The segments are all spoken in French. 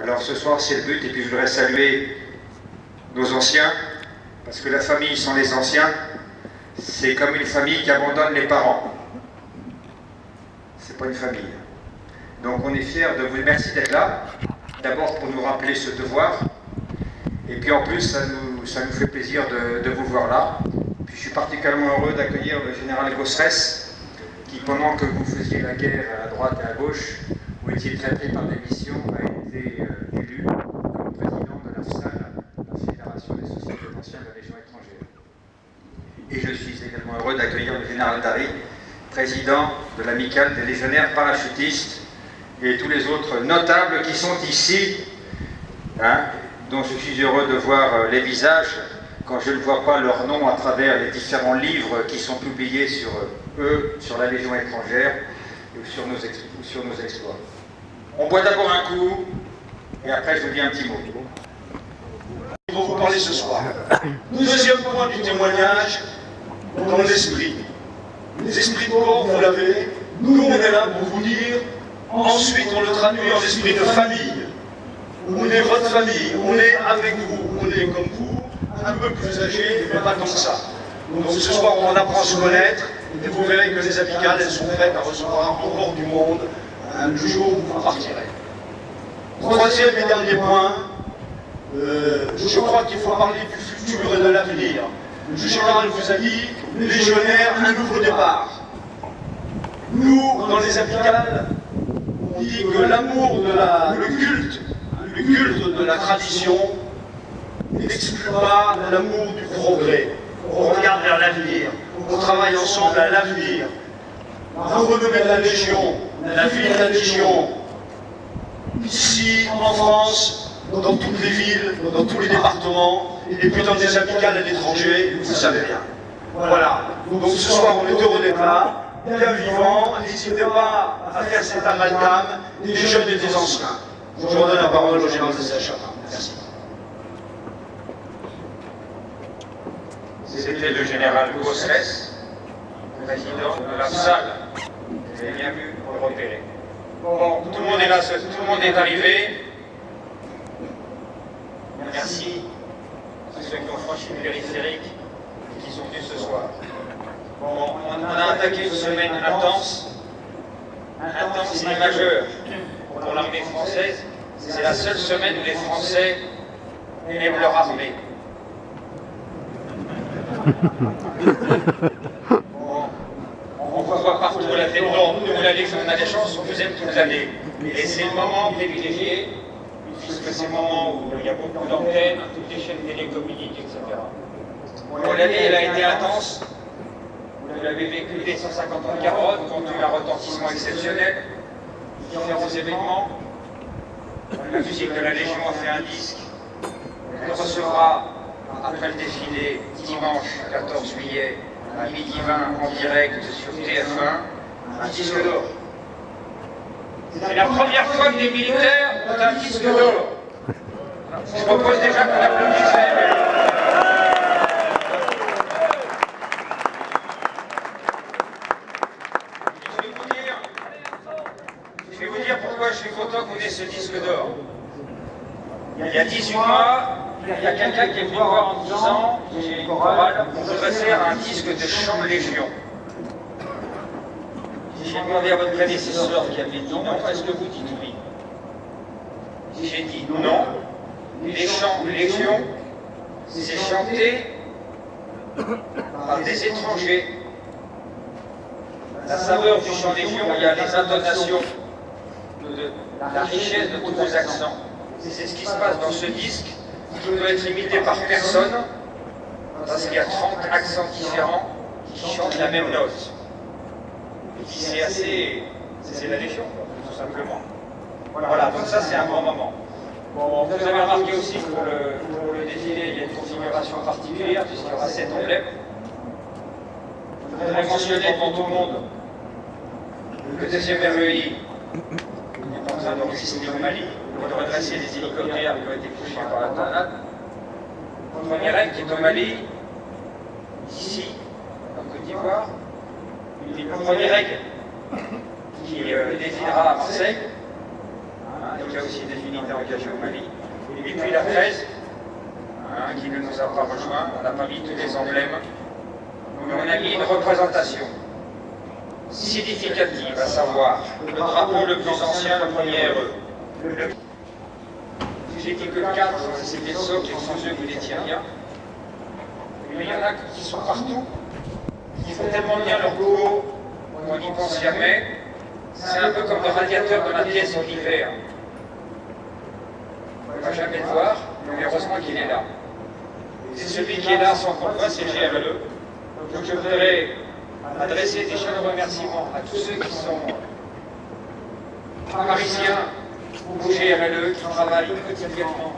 Alors ce soir c'est le but, et puis je voudrais saluer nos anciens, parce que la famille sans les anciens, c'est comme une famille qui abandonne les parents. C'est pas une famille. Donc on est fiers de vous, merci d'être là, d'abord pour nous rappeler ce devoir, et puis en plus ça nous fait plaisir de vous voir là. Puis je suis particulièrement heureux d'accueillir le général Gosserès, qui pendant que vous faisiez la guerre à droite et à gauche, vous étiez traité par des missions, a été élu comme président de l'AFSAL, la Fédération des sociétés d'anciens de la Légion étrangère. Et je suis également heureux d'accueillir le général Dari, président de l'amicale des légionnaires parachutistes, et tous les autres notables qui sont ici, dont je suis heureux de voir les visages quand je ne vois pas leur nom à travers les différents livres qui sont publiés sur eux, sur la Légion étrangère ou sur nos exploits. On boit d'abord un coup et après je vous dis un petit mot. Pour vous parler ce soir. Deuxième point du témoignage, dans l'esprit. L'esprit de corps, vous l'avez. Nous, on est là pour vous dire. Ensuite, on le traduit en esprit de famille. On est votre famille, on est avec vous, on est comme vous, un peu plus âgé, mais pas tant que ça. Donc ce soir, on apprend à se connaître, et vous verrez que les amicales, elles sont prêtes à recevoir encore du monde le jour où vous partirez. Troisième et dernier point, je crois qu'il faut parler du futur et de l'avenir. Le général vous a dit, légionnaire, un nouveau départ. Nous, dans les amicales, on dit que l'amour de le culte de la tradition n'exclut pas l'amour du progrès. On regarde vers l'avenir, on travaille ensemble à l'avenir. La renommée de la Légion, la vie de la Légion, ici en France, dans toutes les villes, dans tous les départements, et puis dans des amicales à l'étranger, vous savez bien. Voilà. Donc ce soir, on est heureux d'être là, bien vivant. N'hésitez pas à faire cet amalgame des jeunes et des anciens. Je redonne la parole au général de Sacha. Merci. C'était le général Gosserès, président de l'AFSAL. Vous avez bien vu le repérer. Bon, tout le monde est là, tout le monde est arrivé. Merci à ceux qui ont franchi le périphérique et qui sont venus ce soir. Bon, on a attaqué une semaine intense et majeure pour l'armée française. C'est la seule semaine où les Français aiment leur armée. Bon, on voit partout la tête d'or. Nous, la Légion, on a des chances, on vous aime toute l'année. Et c'est le moment privilégié, puisque c'est le moment où il y a beaucoup d'antennes, toutes les chaînes télécommuniques, etc. Bon, l'année, elle a été intense. Vous l'avez vécu, les 150 ans de Garonne, qui ont eu un retentissement exceptionnel, différents événements. La musique de la Légion a fait un disque. Elle recevra, après le défilé, dimanche 14 juillet, à midi 20, en direct sur TF1, un disque d'or. C'est la première fois que des militaires ont un disque d'or. Je propose déjà qu'on applaudisse. Je vais vous dire pourquoi je suis content qu'on ait ce disque d'or. Il y a 18 mois, il y a quelqu'un qui est venu voir en me disant, j'ai une chorale, on devrait faire un disque de chant Légion. J'ai demandé à votre prédécesseur qui avait dit non, est-ce que vous dites oui? J'ai dit non, les chants Légion, c'est chanté par des étrangers. La saveur du chant Légion, il y a les intonations, la richesse de tous vos accents. C'est ce qui se passe dans ce disque, qui ne doit être imité par personne, parce qu'il y a 30 accents différents qui chantent la même note. Et puis c'est la Légion, tout simplement. Voilà, donc ça c'est un grand moment. Bon, vous avez remarqué aussi que pour le défilé, il y a une configuration particulière, puisqu'il y aura 7 emblèmes. Je voudrais mentionner devant tout le monde le deuxième REI est en train d'exister au Mali, pour redresser les hélicoptères qui ont été touchés par la tornade. Le premier rêve qui est au Mali, ici, en Côte d'Ivoire. Le premier règle qui défilera à Marseille, donc il y a aussi des unités engagées au Mali. Et puis la 13, qui ne nous a pas rejoints, on n'a pas mis tous les emblèmes, mais on a mis une représentation significative, à savoir le drapeau le plus ancien, le premier RE. J'ai dit que 4, c'était ceux qui sont eux, vous n'étiez rien. Mais il y en a qui sont partout, qui font tellement bien leur boulot qu'on n'y pense jamais. C'est un peu comme le radiateur de la pièce en hiver. On ne va jamais le voir, mais heureusement qu'il est là. C'est celui qui est là sans qu'on le voit, c'est le GRLE. Donc je voudrais adresser des chaleureux remerciements à tous ceux qui sont parisiens au GRLE, qui travaillent quotidiennement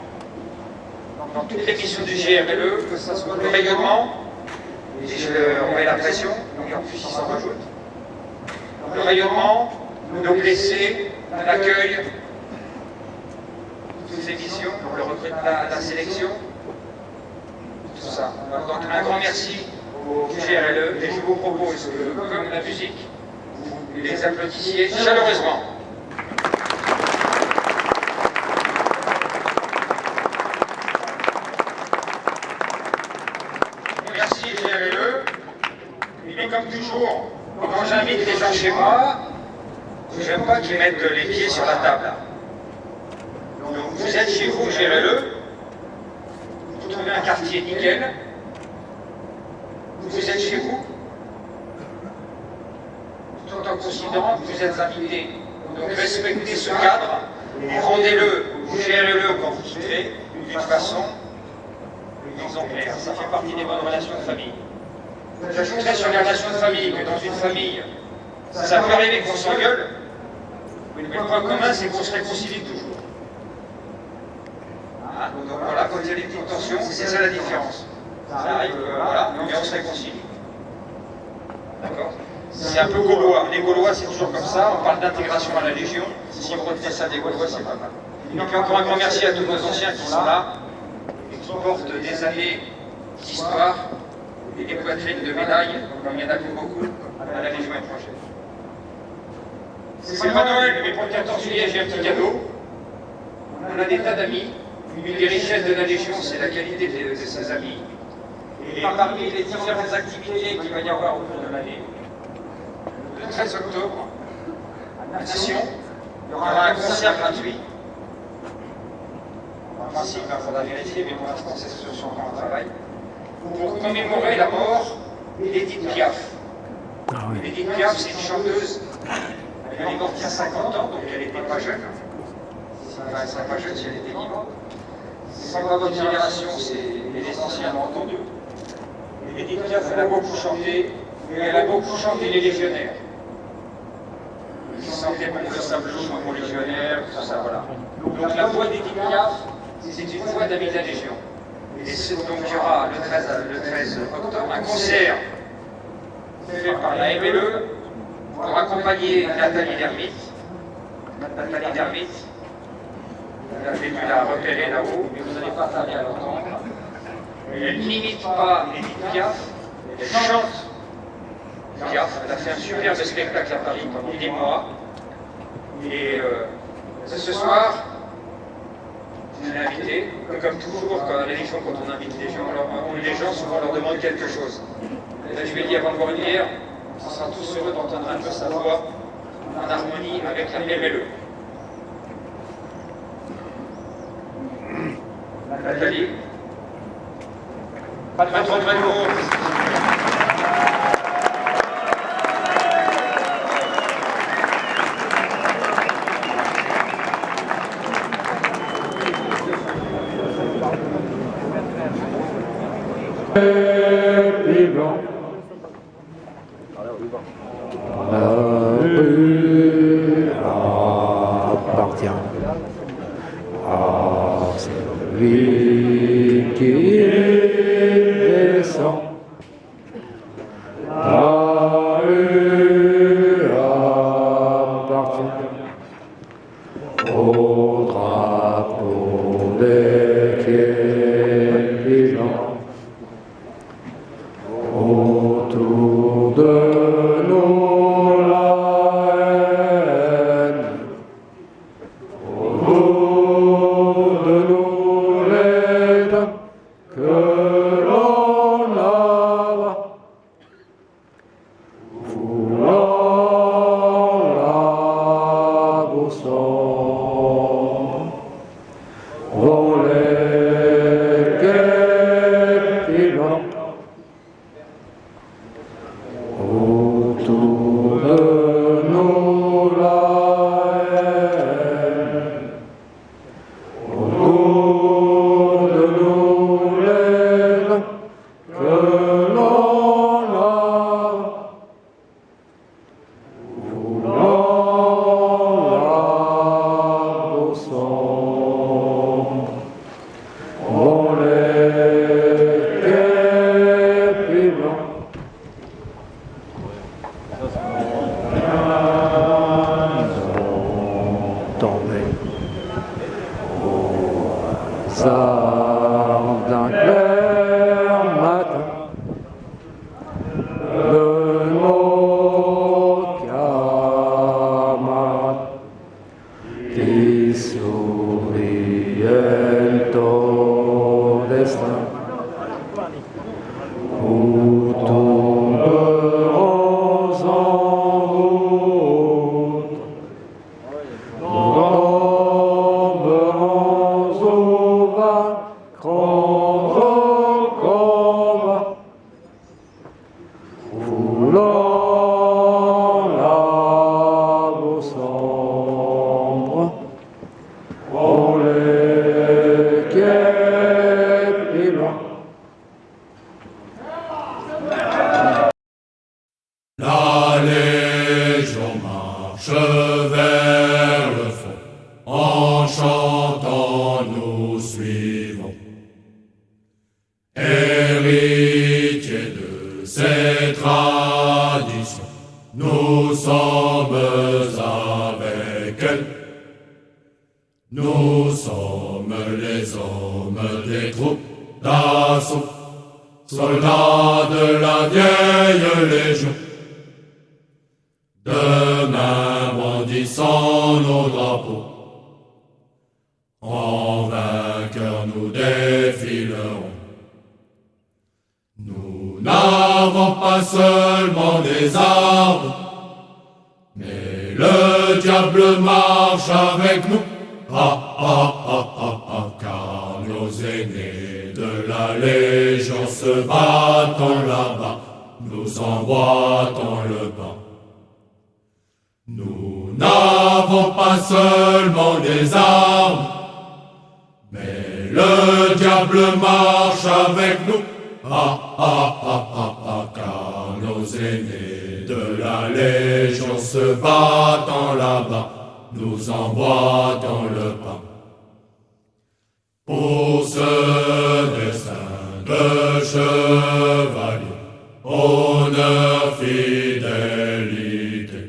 dans toutes les missions du GRLE, que ce soit le rayonnement, et on met la pression, et en plus ils s'en rajoutent, le rayonnement, nos blessés, l'accueil, toutes ces missions, le recrutement, la sélection, tout ça. Donc un grand merci au GRLE, et je vous propose que, comme la musique, vous les applaudissiez chaleureusement. Merci GRLE, et comme toujours, quand j'invite les gens chez moi, je n'aime pas qu'ils mettent les pieds sur la table. Donc vous êtes chez vous, GRLE, vous trouvez un quartier nickel, vous êtes chez vous, tout en considérant que vous êtes invités. Donc respectez ce cadre et rendez-le au GRLE quand vous quitterez d'une façon exemplaire. Ça fait partie des bonnes relations de famille. J'ajouterais sur les relations de famille que dans une famille, ça peut arriver qu'on s'engueule, mais le point commun, c'est qu'on se réconcilie toujours. Donc voilà, quand il y a des petites tensions, c'est ça la différence. Ça arrive, voilà, mais on se réconcilie. D'accord? C'est un peu gaulois. Les Gaulois, c'est toujours comme ça. On parle d'intégration à la Légion. Si vous retenez ça des Gaulois, c'est pas mal. Et puis encore un grand merci à tous nos anciens qui sont là et qui portent des années d'histoire et des poitrines de médailles, comme il y en a plus beaucoup, à la Légion étrangère. C'est pas Noël, mais pour le 14 juillet, j'ai un petit cadeau. On a des tas d'amis. Une des richesses de la Légion, c'est la qualité de ses amis. Et parmi les différentes activités qu'il va y avoir au cours de l'année, le 13 octobre, à Nation, il y aura un concert gratuit. En principe, il faudra vérifier, mais pour l'instant, c'est sur son temps de travail. Pour commémorer la mort d'Edith Piaf. Edith Piaf, c'est une chanteuse. Elle est morte il y a 50 ans, donc elle n'était pas jeune. Enfin, elle ne serait pas jeune si elle était vivante. C'est pas votre génération, c'est les anciens l'ont entendu. Edith Piaf, elle a beaucoup chanté, et elle a beaucoup chanté les légionnaires. Ils chantaient pour le Sablon, pour les légionnaires, tout ça, voilà. Donc la voix d'Edith Piaf, c'est une voix d'amis de la Légion. Et donc il y aura le 13 octobre un concert fait par la MLE pour accompagner Nathalie Dermite. Nathalie Dermite, vous avez dû la repérer là-haut, mais vous n'allez pas tarder à l'entendre. Elle n'imite pas Edith Piaf, elle chante Piaf. Elle a fait un superbe spectacle à Paris pendant 10 mois. Et ce soir, je l'ai invité, comme toujours, à la Légion, quand on invite les gens, souvent on leur demande quelque chose. Et là, je lui ai dit avant de boire une bière, on sera tous heureux d'entendre un peu sa voix en harmonie avec la MLE. Nathalie, pas trop de mots. La rue appartient à celui qui descend. La rue appartient au drapeau des pieds vivants. Autour de nous la haine, vers le fond, en chantant nous suivons. Héritiers de ces traditions, nous sommes avec elles. Nous sommes les hommes des troupes d'assaut, soldats de la vieille légion. Demain brandissant nos drapeaux, en vainqueurs nous défilerons. Nous n'avons pas seulement des armes, mais le diable marche avec nous. Car nos aînés de la Légion se battent là-bas, nous emboîtons le pas. Nous n'avons pas seulement des armes, mais le diable marche avec nous. Car nos aînés de la Légion se battent là-bas, nous emboîtons le pas. Pour ce destin de chevalier, honneur, fidélité,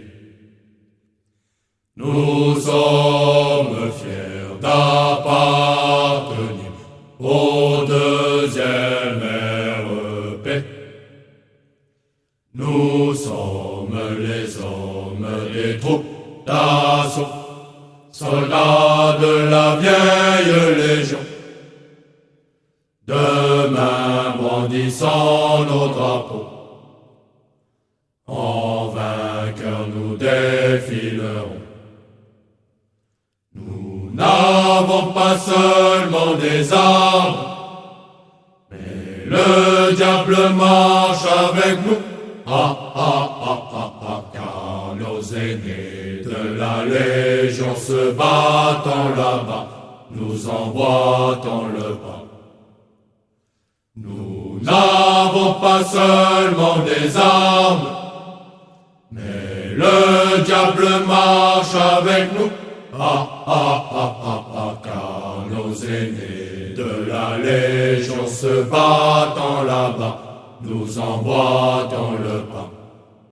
nous sommes fiers d'appartenir au deuxième REP. Nous sommes les hommes des troupes d'assaut, soldats de la vieille légion. Demain brandissant nos drapeaux, en vainqueurs nous défilerons. Nous n'avons pas seulement des armes, mais le diable marche avec nous. Car nos aînés de la Légion se battent là-bas, nous emboîtons le pas. Nous n'avons pas seulement des armes, mais le diable marche avec nous. Car nos aînés de la Légion se battent là-bas, nous emboîtons le pas.